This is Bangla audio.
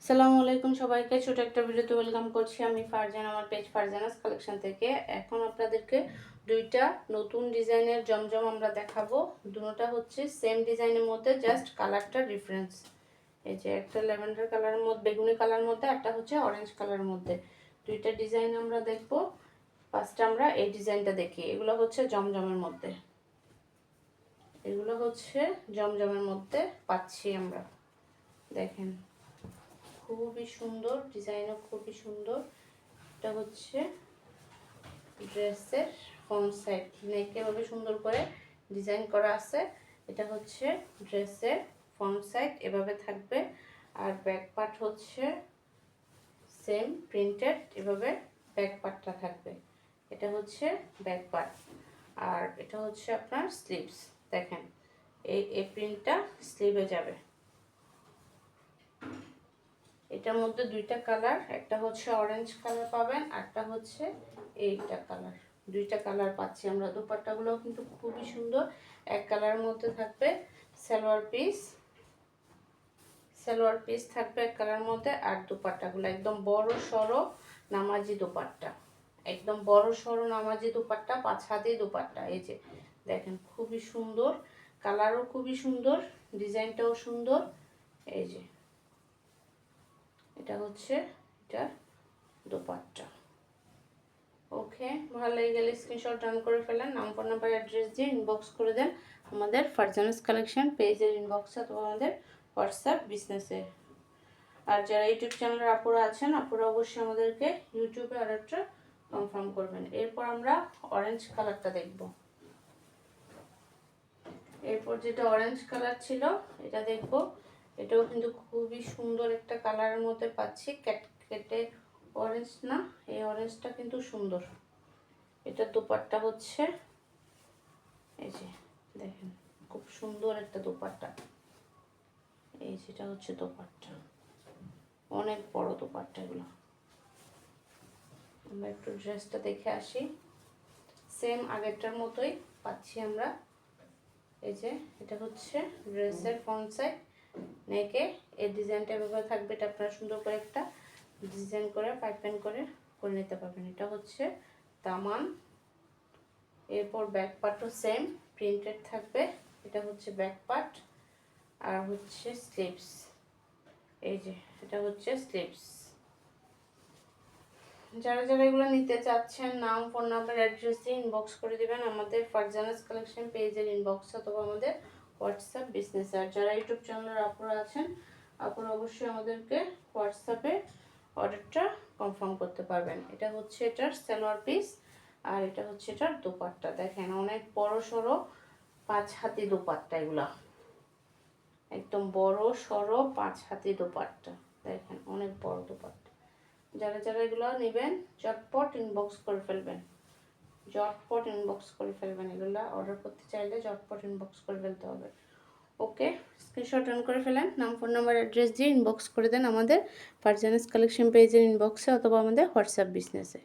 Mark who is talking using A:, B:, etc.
A: আসসালামু আলাইকুম সবাইকে, ছোট একটা ভিডিওতে ওয়েলকাম করছি। আমি ফারজান, আমার পেজ ফারজানাস কালেকশন থেকে। এখন আপনাদেরকে দুইটা নতুন ডিজাইনের জমজম আমরা দেখাবো। দুটোটা হচ্ছে সেম ডিজাইনের মধ্যে, জাস্ট কালারটা ডিফারেন্স। এই যে একটা ল্যাভেন্ডার কালারের মধ্যে, বেগুনি কালারের মধ্যে, একটা হচ্ছে অরেঞ্জ কালারের মধ্যে। দুইটা ডিজাইন আমরা দেখব। ফার্স্টে আমরা এই ডিজাইনটা দেখি। এগুলো হচ্ছে জমজমের মধ্যে, এগুলো হচ্ছে জমজমের মধ্যে পাচ্ছি আমরা। দেখেন খুবই সুন্দর, ডিজাইনও খুবই সুন্দর। এটা হচ্ছে ড্রেসের ফ্রন্ট সাইড, নেক এভাবে সুন্দর করে ডিজাইন করা আছে। এটা হচ্ছে ড্রেসের ফ্রন্ট সাইড, এভাবে থাকবে। আর ব্যাক পার্ট হচ্ছে সেম প্রিন্টেড, এভাবে ব্যাক পার্টটা থাকবে। এটা হচ্ছে ব্যাক পার্ট। আর এটা হচ্ছে আপনার স্লিভস। দেখেন এই প্রিন্টটা স্লিভে যাবে। এটার মধ্যে দুইটা কালার, একটা হচ্ছে অরেঞ্জ কালার পাবেন, একটা হচ্ছে এইটা কালার। দুইটা কালার পাচ্ছি আমরা। দুপাট্টাগুলোও কিন্তু খুবই সুন্দর। এক কালারের মধ্যে থাকবে সালোয়ার পিস থাকবে এক কালারের মধ্যে। আর দুপাট্টাগুলো একদম বড় সড়ো নামাজি দুপাট্টা, একদম বড় সড়ো নামাজি দুপাট্টা, 5 হাতি দুপাট্টা। এই যে দেখেন খুবই সুন্দর, কালারও খুবই সুন্দর, ডিজাইনটাও সুন্দর। এই যে এটা হচ্ছে এটার দোপাট্টা। ওকে, ভালো লেগে গেলে স্ক্রিনশট ডাউন করে ফেলেন, নাম ফোন নাম্বার অ্যাড্রেস দিয়ে ইনবক্স করে দেন আমাদের ফারজানাস কালেকশন পেজের ইনবক্সে অথবা আমাদের হোয়াটসঅ্যাপ বিজনেসে। আর যারা ইউটিউব চ্যানেলের আপুরা আছেন, আপুরা অবশ্যই আমাদেরকে ইউটিউবে অর্ডারটা কনফার্ম করবেন। এরপর আমরা অরেঞ্জ কালারটা দেখব। এরপর যেটা অরেঞ্জ কালার ছিল এটা দেখব। এটাও কিন্তু খুবই সুন্দর একটা কালারের মধ্যে পাচ্ছি, কেটে অরেঞ্জ না, এই অরেঞ্জটা কিন্তু সুন্দর। এটা দোপাট্টা হচ্ছে এই যে দেখেন খুব সুন্দর একটা দোপাট্টা। এই যেটা হচ্ছে দোপাট্টা, অনেক বড় দোপাট্টা। এগুলো আমরা একটু ড্রেসটা দেখে আসি। সেম আগেরটার মতোই পাচ্ছি আমরা। এই যে এটা হচ্ছে ড্রেসের ফ্রন্ট সাইড, নেকে এই ডিজাইনটা এভাবে থাকবে। এটা আপনারা সুন্দর করে একটা ডিজাইন করে পাইপিং করে নিতে পারবেন। এটা হচ্ছে দামান। এরপর ব্যাক পার্টও সেম প্রিন্টেড থাকবে। এটা হচ্ছে ব্যাক পার্ট। আর হচ্ছে স্লিভস। এই যে এটা হচ্ছে স্লিভস। যারা যারা এগুলো নিতে চাচ্ছেন, নাম ফোন নাম্বার অ্যাড্রেস দিয়ে ইনবক্স করে দিবেন আমাদের ফারজানাস কালেকশন পেজের ইনবক্স অথবা আমাদের হোয়াটসঅ্যাপ বিজনেসে। আর যারা ইউটিউব চ্যানেলের আপুরা আছেন, আপুরা অবশ্যই আমাদেরকে হোয়াটসঅ্যাপে অর্ডারটা কনফার্ম করতে পারবেন। এটা হচ্ছে এটার সালোয়ার পিস, আর এটা হচ্ছে এটার দোপাট্টা। দেখেন অনেক বড় সড়ো 5 হাতি দোপাট্টা। এগুলা একদম বড় সড়ো 5 হাতি দোপাট্টা। দেখেন অনেক বড় দোপাট্টা। যারা যারা এগুলো নেবেন ঝটপট ইনবক্স করে ফেলবেন, ঝটপট ইনবক্স করে ফেলবেন। এগুলো অর্ডার করতে চাইলে ঝটপট ইনবক্স করে ফেলতে হবে। ওকে, স্ক্রিনশট অন করে ফেলেন, নাম ফোন নাম্বার অ্যাড্রেস দিয়ে ইনবক্স করে দেন আমাদের ফারজানাস কালেকশন পেজের ইনবক্সে অথবা আমাদের হোয়াটসঅ্যাপ বিজনেসে।